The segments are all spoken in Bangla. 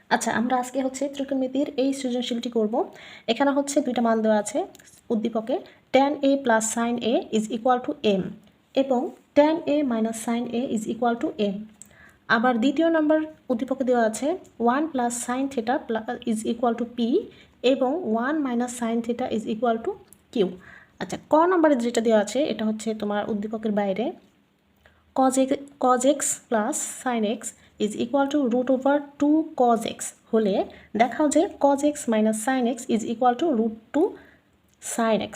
আচ্ছা, আমরা আজকে হচ্ছে ত্রিকোণমিতির এই সৃজনশীলটি করব। এখানে হচ্ছে দুইটা মান দেওয়া আছে উদ্দীপকে, tan a plus sine a is equal two m এবং tan a minus sine a is equal two m। আবার দ্বিতীয় নম্বর উদ্দীপকে দেওয়া আছে 1 plus sine theta is equal two p এবং 1 minus sine theta is equal two q। আচ্ছা, ক নম্বরে যেটা দেওয়া আছে এটা হচ্ছে তোমার উদ্দীপকের বাইরে cos x plus sine x is equal to root over 2 cos x হলে দেখাও যে cos x minus sine x is equal to root 2 sine x,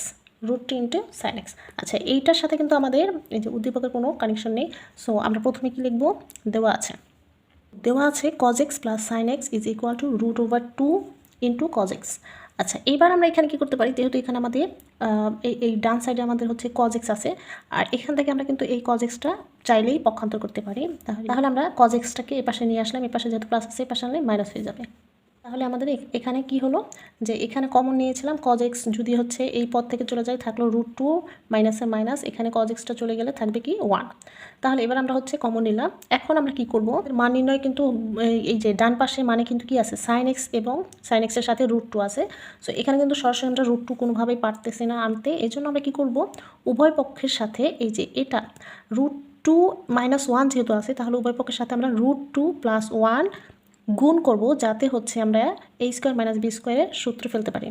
root 2 into sine x। আচ্ছা, এইটার সাথে কিন্তু আমাদের এই যে উদ্দীপকের কোনো কানেকশন নেই। সো আমরা প্রথমে কি লিখবো, দেওয়া আছে cos x plus sine x is equal to root over 2 into cos x। আচ্ছা, এইবার আমরা এখানে কি করতে পারি, যেহেতু এখানে আমাদের এই ডান সাইডে আমাদের হচ্ছে cos x আছে, আর এখান থেকে আমরা কিন্তু এই cos x-টা চাইলেই পক্ষান্তর করতে পারি। তাহলে আমরা cos x-টাকে এ পাশে নিয়ে আসলাম, এ পাশে যেহেতু প্লাস আছে এ পাশে আনলে মাইনাস হয়ে যাবে। তাহলে আমাদের এখানে কি হলো, যে এখানে কমন নিয়েছিলাম cos x যদি হচ্ছে এই পদ থেকে চলে যায় থাকলো রুট 2 মাইনাসের মাইনাস, এখানে cos x-টা চলে গেলে থাকবে কি 1। তাহলে এবার আমরা হচ্ছে কমন নিলাম। এখন আমরা কি করব, মান নির্ণয় কিন্তু এই যে ডান পাশে মানে কিন্তু কি আছে সাইন x এবং সাইন x এর সাথে রুট 2 আছে। সো এখানে কিন্তু সরাসরি আমরা রুট 2 কোনোভাবেই পারতেছি না আনতে। এই জন্য আমরা কি করব, উভয় পক্ষের সাথে এই যে এটা রুট 2 মাইনাস 1 যেহেতু আছে, তাহলে উভয় পক্ষের সাথে আমরা রুট 2 প্লাস 1 গুণ করব, যাতে হচ্ছে আমরা a স্কোয়ার মাইনাস বি স্কোয়ারের সূত্র ফেলতে পারি।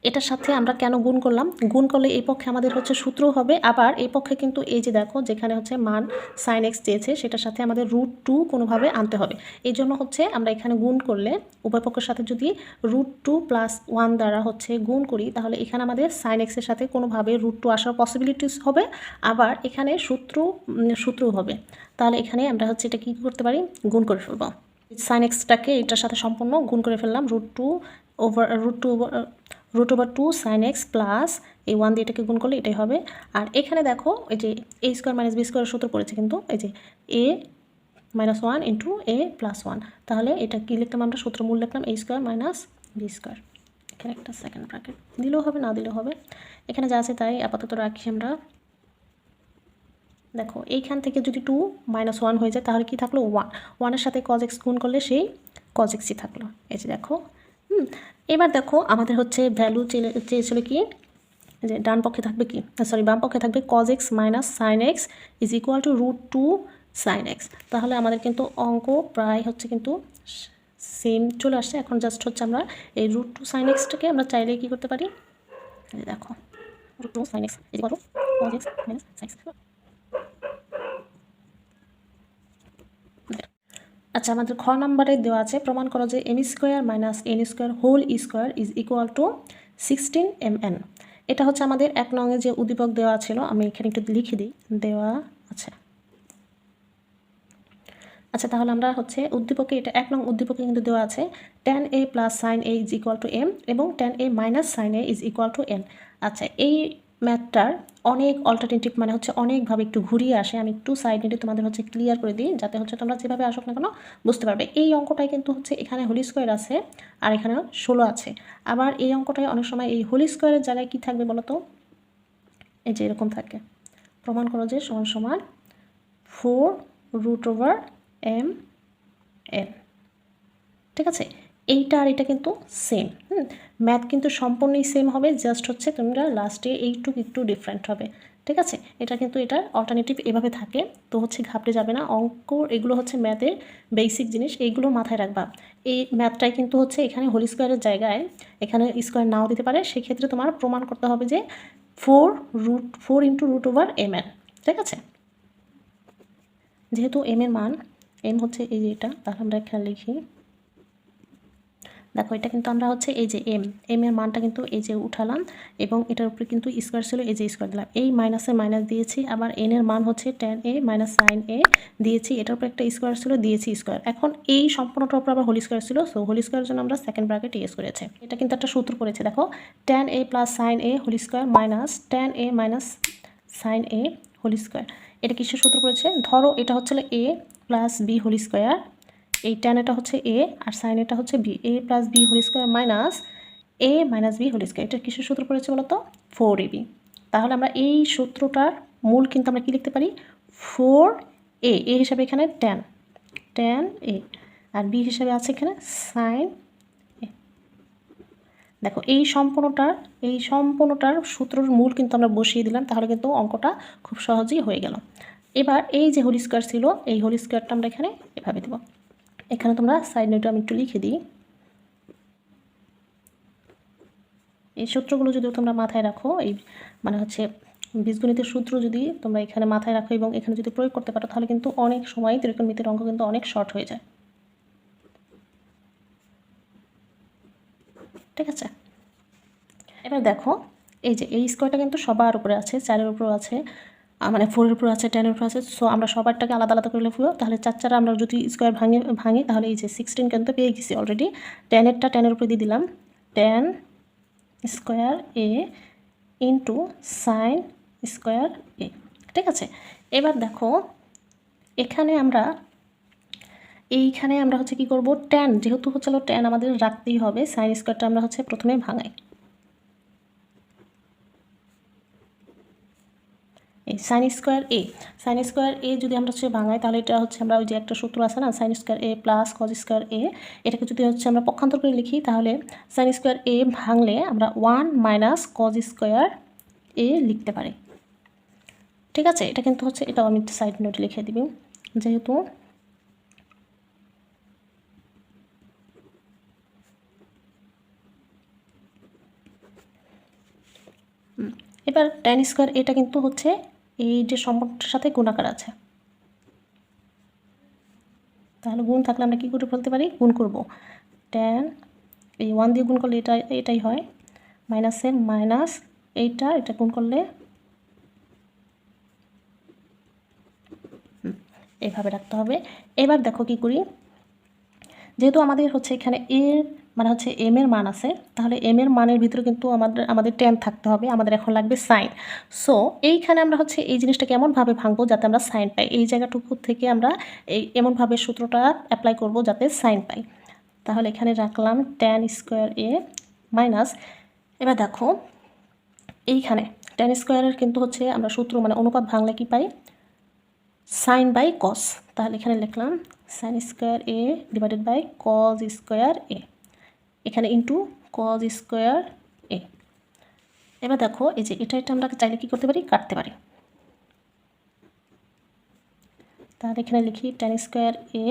এটার সাথে আমরা কেন গুণ করলাম, গুণ করলে এই পক্ষে আমাদের হচ্ছে সূত্র হবে, আবার এই পক্ষে কিন্তু এই যে দেখো যেখানে হচ্ছে মান সাইন এক্স চেয়েছে সেটার সাথে আমাদের রুট 2 কোনোভাবে আনতে হবে। এই জন্য হচ্ছে আমরা এখানে গুণ করলে উভয় পক্ষের সাথে যদি রুট 2 প্লাস 1 দ্বারা হচ্ছে গুণ করি, তাহলে এখানে আমাদের সাইন এক্সের সাথে কোনোভাবে রুট 2 আসার পসিবিলিটিস হবে, আবার এখানে সূত্রও হবে। তাহলে এখানে আমরা হচ্ছে এটা কী করতে পারি, গুণ করে ফেলবো। সাইন এক্সটাকে এটার সাথে সম্পূর্ণ গুণ করে ফেললাম, root over 2 sine x plus এই 1 দিয়ে এটাকে গুণ করলে এটাই হবে। আর এখানে দেখো এই যে a স্কোয়ার মাইনাস বি স্কোয়ারের সূত্র পড়েছে কিন্তু এই যে a minus 1 into a plus 1। তাহলে এটা কী লিখলাম, আমরা সূত্র মূল লিখলাম a square minus b square. এখানে একটা সেকেন্ড ব্র্যাকেট দিলেও হবে, না দিলেও হবে, এখানে যা আছে তাই আপাতত রাখি আমরা। দেখো এইখান থেকে যদি 2 মাইনাস 1 হয়ে যায় তাহলে কি থাকলো 1 সাথে cos x গুণ করলে সেই cos x-ই থাকলো। এই যে দেখো, এবার দেখো আমাদের হচ্ছে ভ্যালু চেয়েছিল কি, যে ডান পক্ষে থাকবে কি, সরি বাম পক্ষে থাকবে cos x minus sine x is equal to root 2 sine x। তাহলে আমাদের কিন্তু অঙ্ক প্রায় হচ্ছে কিন্তু সেম চলে আসছে। এখন জাস্ট হচ্ছে আমরা এই রুট 2 সাইন এক্সটাকে আমরা চাইলে কি করতে পারি, দেখো root 2 sine x is equal to cos x minus sine x। আচ্ছা, আমাদের খ নম্বরে দেওয়া আছে প্রমাণ করো যে m square minus n square whole square is equal to 16 mn। এটা হচ্ছে আমাদের 1 নংয়ে যে উদ্দীপক দেওয়া ছিল, আমি এখানে একটু লিখে দিই, দেওয়া আছে। আচ্ছা, তাহলে আমরা হচ্ছে উদ্দীপকে এটা 1 নং উদ্দীপকে কিন্তু দেওয়া আছে tan a plus sine a is equal two m এবং tan a minus sine a is equal two n। আচ্ছা, এই ম্যাথটার অনেক অল্টারনেটিভ মানে হচ্ছে অনেকভাবে একটু ঘুরিয়ে আসে। আমি একটু সাইড নিতে তোমাদের হচ্ছে ক্লিয়ার করে দিই, যাতে হচ্ছে তোমরা যেভাবে আসুক না কেন বুঝতে পারবে। এই অঙ্কটাই কিন্তু হচ্ছে এখানে হোল স্কোয়ার আছে আর এখানে 16 আছে। আবার এই অঙ্কটায় অনেক সময় এই হোল স্কোয়ারের জায়গায় কী থাকবে বলো তো, এই যে এরকম থাকে, প্রমাণ করো যে সমান সমান 4 রুট ওভার m n। ঠিক আছে, এইটা আর এটা কিন্তু সেম, ম্যাথ কিন্তু সম্পূর্ণই সেম হবে, জাস্ট হচ্ছে তোমরা লাস্টে এইটুকু একটু ডিফারেন্ট হবে। ঠিক আছে, এটা কিন্তু এটা অল্টারনেটিভ এভাবে থাকে, তো হচ্ছে ঘাবড়ে যাবে না। অঙ্ক এগুলো হচ্ছে ম্যাথের বেসিক জিনিস, এইগুলো মাথায় রাখবা। এই ম্যাথটাই কিন্তু হচ্ছে এখানে হোল স্কোয়ারের জায়গায় এখানে স্কোয়ার নাও দিতে পারে, সেক্ষেত্রে তোমার প্রমাণ করতে হবে যে 4 into root over m n। ঠিক আছে, যেহেতু m এর মান, m হচ্ছে এই যে এটা, তাহলে আমরা এখানে লিখি, দেখো এটা কিন্তু আমরা হচ্ছে এই যে m এর মানটা কিন্তু এই যে উঠালাম এবং এটার উপরে কিন্তু স্কোয়ার ছিল, এই যে স্কোয়ার দিলাম, এই মাইনাসে মাইনাস দিয়েছি, আবার n এর মান হচ্ছে tan a minus sine a দিয়েছি, এটার উপরে একটা স্কোয়ার ছিল দিয়েছি স্কোয়ার। এখন এই সম্পূর্ণটার উপর আবার হোল স্কোয়ার ছিল, সো হোল স্কোয়ারের জন্য আমরা সেকেন্ড ব্র্যাকেট ইউজ করেছি। এটা কিন্তু একটা সূত্র পড়েছে, দেখো tan a plus sine a whole square minus tan a minus sine a whole square. এটা কিসের সূত্র পড়েছে, ধরো এটা হচ্ছে a plus b whole square, এই tan এটা হচ্ছে a আর সাইন এটা হচ্ছে b, a plus b whole square minus a minus b whole square. এটা কিসের সূত্র পড়েছে বলো তো, 4ab। তাহলে আমরা এই সূত্রটার মূল কিন্তু আমরা কি লিখতে পারি 4a, এ হিসাবে এখানে tan a, আর b হিসাবে আছে এখানে sin a। দেখো এই সম্পূর্ণটার সূত্রের মূল কিন্তু আমরা বসিয়ে দিলাম, তাহলে কিন্তু অঙ্কটা খুব সহজেই হয়ে গেল। এবার এই যে হোল স্কোয়ার ছিল, এই হোল স্কোয়ারটা আমরা এখানে এভাবে দেব। এখানে তোমরা সাইড নোটে আমি একটু লিখে দিই। এই সূত্রগুলো যদি তোমরা মাথায় রাখো, এই মানে হচ্ছে বীজগণিতের সূত্র যদি তোমরা এখানে মাথায় রাখো এবং এখানে যদি প্রয়োগ করতে পারো, তাহলে কিন্তু অনেক সময় ত্রিকোণমিতির অঙ্ক কিন্তু অনেক শর্ট হয়ে যায়। ঠিক আছে, এবার দেখো এই যে এই স্কোয়ারটা কিন্তু সবার উপরে আছে, 4-এর উপরেও আছে, মানে 4-এর উপরে আছে, 10-এর উপরে আছে। সো আমরা সবারটাকে আলাদা আলাদা করে লিখবো। তাহলে 4 আমরা যদি স্কোয়ার ভাঙি তাহলে এই যে 16 কিন্তু পেয়ে গেছি অলরেডি। 10-এর উপরে দিয়ে দিলাম tan square a into sine square a। ঠিক আছে, এবার দেখো এইখানে আমরা হচ্ছে কি করব, tan যেহেতু হচ্ছে tan আমাদের রাখতেই হবে, সাইন স্কোয়ারটা আমরা হচ্ছে প্রথমে ভাঙাই। এই সাইন স্কোয়ার এ যদি আমরা হচ্ছে ভাঙাই, তাহলে এটা হচ্ছে আমরা ওই যে একটা সূত্র আছে না, সাইন স্কোয়ার এ প্লাস কজ স্কোয়ার এ, এটাকে যদি হচ্ছে আমরা পক্ষান্তর করে লিখি, তাহলে সাইন স্কোয়ার এ ভাঙলে আমরা 1 মাইনাস কজ স্কোয়ার এ লিখতে পারি। ঠিক আছে, এটা কিন্তু হচ্ছে, এটাও আমি সাইড নোটে লিখে দিবি যেহেতু এবার tan স্কোয়ার এটা কিন্তু হচ্ছে এই যে সম্পর্কটার সাথে গুণাকার আছে, তাহলে গুণ থাকলে আমরা কী করে বলতে পারি, গুণ করব। tan এই 1 দিয়ে গুণ করলে এটাই হয়, মাইনাসের মাইনাস এটা গুণ করলে এইভাবে রাখতে হবে। এবার দেখো কি করি, যেহেতু আমাদের হচ্ছে এখানে মানে হচ্ছে এম এর মান আছে, তাহলে এম এর মানের ভিতরে কিন্তু আমাদের tan থাকতে হবে, আমাদের এখন লাগবে সাইন। সো এইখানে আমরা হচ্ছে এই জিনিসটাকে এমনভাবে ভাঙবো যাতে আমরা সাইন পাই। এই জায়গাটুকু থেকে আমরা এমনভাবে সূত্রটা অ্যাপ্লাই করব যাতে সাইন পাই। তাহলে এখানে রাখলাম tan স্কোয়ার a মাইনাস, এবার দেখো এইখানে tan স্কোয়ারের কিন্তু হচ্ছে আমরা সূত্র মানে অনুপাত ভাঙলে কি পাই, সাইন বাই কস। তাহলে এখানে লিখলাম sine square A divided by cos square A, এখানে ইন্টু কজ স্কোয়ার এ। এবার দেখো এই যে এটা আমরা চাইলে কি করতে পারি, কাটতে পারি। তাহলে এখানে লিখি tan স্কোয়ার এ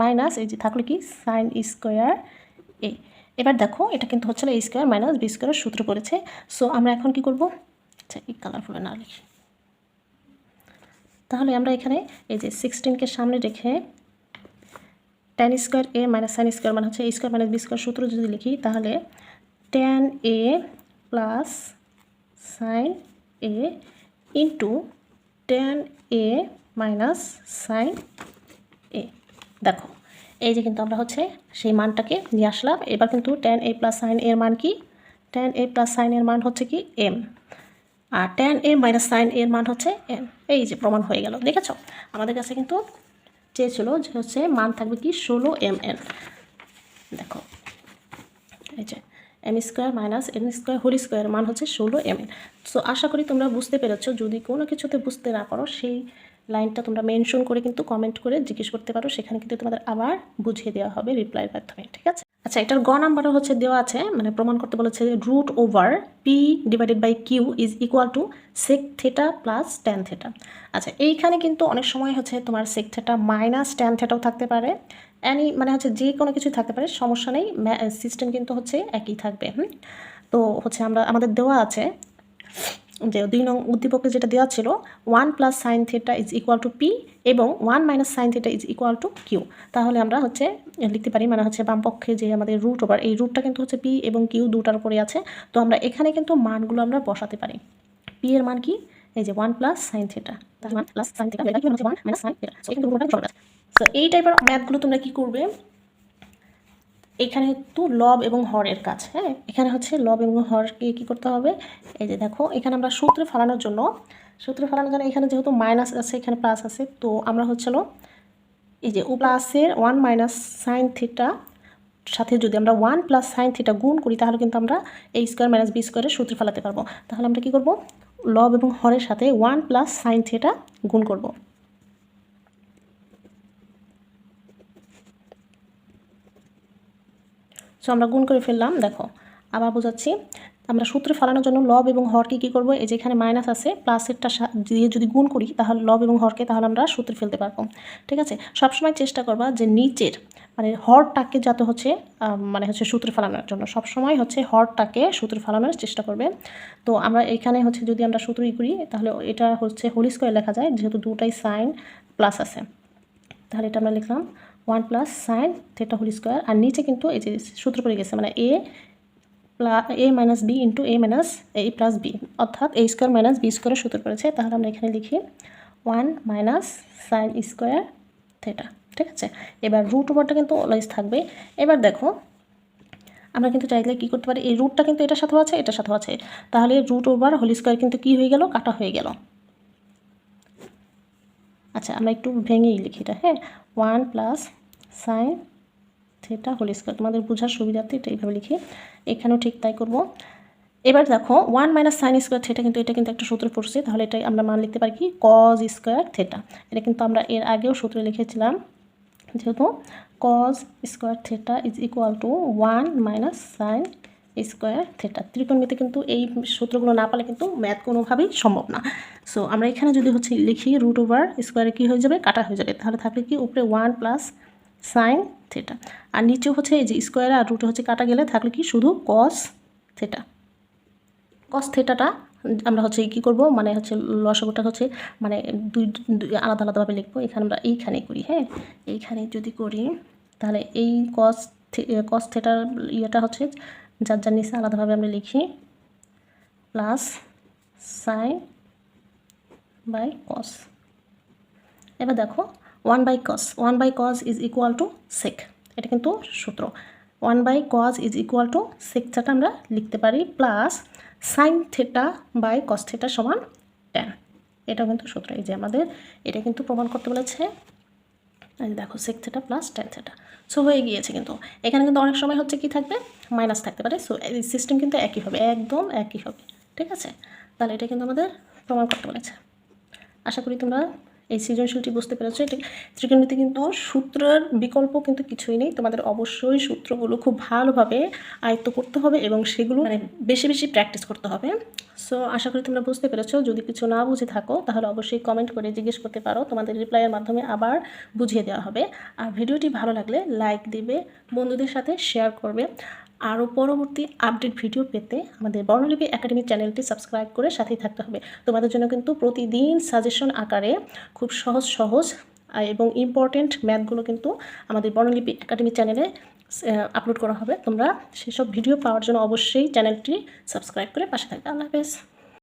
মাইনাস এই যে থাকলো কি সাইন স্কোয়ার এ। এবার দেখো এটা কিন্তু হচ্ছে a স্কোয়ার মাইনাস বি স্কোয়ারের সূত্র পড়েছে। সো আমরা এখন কি করব, আচ্ছা এই কালারফুল না লিখি, তাহলে আমরা এখানে এই যে 16কে সামনে রেখে tan square a minus sine square মানে হচ্ছে a square minus b square সূত্র যদি লিখি, তাহলে tan a plus sine a into tan a minus sine a। দেখো এই যে কিন্তু আমরা হচ্ছে সেই মানটাকে নিয়ে আসলাম। এবার কিন্তু tan a প্লাস সাইন এর মান কি, tan a প্লাস সাইন এর মান হচ্ছে কি m, আর tan a মাইনাস সাইন এর মান হচ্ছে n। এই যে প্রমাণ হয়ে গেল, দেখেছ আমাদের কাছে কিন্তু চেয়েছিল যে হচ্ছে মান থাকবে কি 16 mn। দেখো এই যে m square minus n square whole square মান হচ্ছে 16 mn। সো আশা করি তোমরা বুঝতে পেরেছো। যদি কোনো কিছুতে বুঝতে না পারো, সেই লাইনটা তোমরা মেনশন করে কিন্তু কমেন্ট করে জিজ্ঞেস করতে পারো, সেখানে কিন্তু তোমাদের আবার বুঝিয়ে দেওয়া হবে রিপ্লাইয়ের মাধ্যমে। ঠিক আছে, আচ্ছা এটার গ নাম্বারও হচ্ছে দেওয়া আছে, মানে প্রমাণ করতে বলেছে root over p divided by q is equal to sec theta plus tan theta. আচ্ছা এইখানে কিন্তু অনেক সময় হচ্ছে তোমার সেক থেটা মাইনাস ট্যান থেটাও থাকতে পারে, মানে হচ্ছে যে কোনো কিছুই থাকতে পারে, সমস্যা নেই, সিস্টেম কিন্তু হচ্ছে একই থাকবে। তো হচ্ছে আমাদের দেওয়া আছে যে 2 নং উদ্দীপকে যেটা দেওয়া ছিল 1 plus sine theta is equal to p এবং 1 minus sine theta is equal to q. তাহলে আমরা হচ্ছে লিখতে পারি, মানে হচ্ছে বাম পক্ষে যে আমাদের রুট ওভার, এই রুটটা কিন্তু হচ্ছে পি এবং কিউ দুটার উপরে আছে। তো আমরা এখানে কিন্তু মানগুলো আমরা বসাতে পারি। পি এর মান কি, এই যে 1 প্লাস সাইন থেটা, তার মান প্লাস সাইন থেটা কি হচ্ছে 1 মাইনাস সাইন থেটা। সো কিন্তু পুরোটা সহজ আছে। সো এই টাইপের ম্যাথগুলো তোমরা কি করবে, এখানে একটু লব এবং হরের কাজ। হ্যাঁ, এখানে হচ্ছে লব এবং হরকে কী করতে হবে, এই যে দেখো এখানে আমরা সূত্রে ফেলানোর জন্য এখানে যেহেতু মাইনাস আছে এখানে প্লাস আছে, তো আমরা হচ্ছিল এই যে ও প্লাসের 1 মাইনাস সাইন থিটা সাথে যদি আমরা 1 প্লাস সাইন থিটা গুণ করি, তাহলে কিন্তু আমরা এই স্কোয়ার মাইনাস বি স্কোয়ারের সূত্রে ফেলাতে পারবো। তাহলে আমরা কী করবো, লব এবং হরের সাথে 1 প্লাস সাইন থিটা গুণ করব। সো আমরা গুণ করে ফেললাম। দেখো আবার বোঝাচ্ছি, আমরা সূত্রে ফেলানোর জন্য লব এবং হরকে কী করবো, এই যে এখানে মাইনাস আছে প্লাসেরটা দিয়ে যদি গুণ করি তাহলে লব এবং হরকে তাহলে আমরা সূত্রে ফেলতে পারবো। ঠিক আছে, সবসময় চেষ্টা করবা যে নিচের মানে হরটাকে যাতে হচ্ছে সূত্রে ফেলানোর জন্য সবসময় হচ্ছে হরটাকে সূত্রে ফেলানোর চেষ্টা করবে। তো আমরা এখানে হচ্ছে যদি আমরা সূত্র করি তাহলে এটা হচ্ছে হোল স্কোয়ার লেখা যায়, যেহেতু দুটাই সাইন প্লাস আছে, তাহলে এটা আমরা লিখলাম 1 plus sine theta whole square. আর নিচে কিন্তু এই যে সূত্র পড়ে গেছে, মানে a minus B into a minus a plus B, অর্থাৎ a স্কোয়ার মাইনাস বি স্কোয়ারের সূত্র পড়েছে। তাহলে আমরা এখানে লিখি 1 মাইনাস সাইন স্কোয়ার থিটা। ঠিক আছে, এবার রুট ওভারটা কিন্তু অলওয়েজ থাকবে। এবার দেখো আমরা কিন্তু চাইলে কী করতে পারি, এই রুটটা কিন্তু এটার সাথেও আছে এটার সাথেও আছে, তাহলে রুট ওভার হোল স্কোয়ার কিন্তু কী হয়ে গেল, কাটা হয়ে গেল। আচ্ছা আমরা একটু ভেঙেই লিখি এটা, হ্যাঁ, 1 plus sine theta whole square, তোমাদের বোঝার সুবিধার্থে এটা এইভাবে লিখি, এখানেও ঠিক তাই করব। এবার দেখো 1 মাইনাস সাইন স্কোয়ার থিটা কিন্তু এটা কিন্তু একটা সূত্র পড়ছে, তাহলে এটাই আমরা মান লিখতে পারি কি কজ স্কোয়ার থিটা। এটা কিন্তু আমরা এর আগেও সূত্রে লিখেছিলাম, যেহেতু cos square theta is equal to 1 minus sine square theta. ত্রিকোণমিতি কিন্তু এই সূত্রগুলো না পারলে কিন্তু ম্যাথ কোনোভাবেই সম্ভব না। সো আমরা এখানে যদি হচ্ছে লিখি রুট ওভার স্কোয়ারে কী হয়ে যাবে, কাটা হয়ে যাবে, তাহলে থাকলে কি উপরে 1 প্লাস সাইন থিটা, আর নিচেও হচ্ছে এই যে স্কোয়ারে আর রুটে হচ্ছে কাটা গেলে থাকলে কি শুধু কস থিটা। কস থিটাটা আমরা হচ্ছে কী করব, মানে হচ্ছে লসাগুটা হচ্ছে মানে দুই আলাদা আলাদাভাবে লিখবো। এখানে আমরা এইখানে করি, হ্যাঁ, এইখানে যদি করি তাহলে এই কস থিটার ইয়েটা হচ্ছে যার যার নিচে আলাদাভাবে আমরা লিখি প্লাস সাইন বাই কস। এবার দেখো 1 by cos is equal to sec, এটা কিন্তু সূত্র। 1 by cos is equal to sec theta আমরা লিখতে পারি, plus sine theta by cos theta সমান ট্যান, এটাও কিন্তু সূত্র। এই যে আমাদের এটা কিন্তু প্রমাণ করতে বলেছে, দেখো sec theta plus tan theta. So হয়ে গিয়েছে, কিন্তু এখানে কিন্তু অনেক সময় হচ্ছে কি থাকবে, মাইনাস থাকতে পারে। সো এই সিস্টেম কিন্তু একই হবে, একদম একই হবে। ঠিক আছে, তাহলে এটা কিন্তু আমাদের প্রমাণ করতে বলেছে। আশা করি তোমরা এই সৃজনশীলটি বুঝতে পেরেছো। এটি ত্রিকোণমিতি কিন্তু সূত্রের বিকল্প কিন্তু কিছুই নেই, তোমাদের অবশ্যই সূত্রগুলো খুব ভালোভাবে আয়ত্ত করতে হবে এবং সেগুলো মানে বেশি বেশি প্র্যাকটিস করতে হবে। সো আশা করি তোমরা বুঝতে পেরেছো। যদি কিছু না বুঝে থাকো তাহলে অবশ্যই কমেন্ট করে জিজ্ঞেস করতে পারো, তোমাদের রিপ্লাইয়ের মাধ্যমে আবার বুঝিয়ে দেওয়া হবে। আর ভিডিওটি ভালো লাগলে লাইক দিবে, বন্ধুদের সাথে শেয়ার করবে। আরও পরবর্তী আপডেট ভিডিও পেতে আমাদের বর্ণলিপি একাডেমি চ্যানেলটি সাবস্ক্রাইব করে সাথেই থাকতে হবে। তোমাদের জন্য কিন্তু প্রতিদিন সাজেশন আকারে খুব সহজ এবং ইম্পর্টেন্ট ম্যাথগুলো কিন্তু আমাদের বর্ণলিপি একাডেমি চ্যানেলে আপলোড করা হবে। তোমরা সেসব ভিডিও পাওয়ার জন্য অবশ্যই চ্যানেলটি সাবস্ক্রাইব করে পাশে থাকবে। আল্লাহ হাফেজ।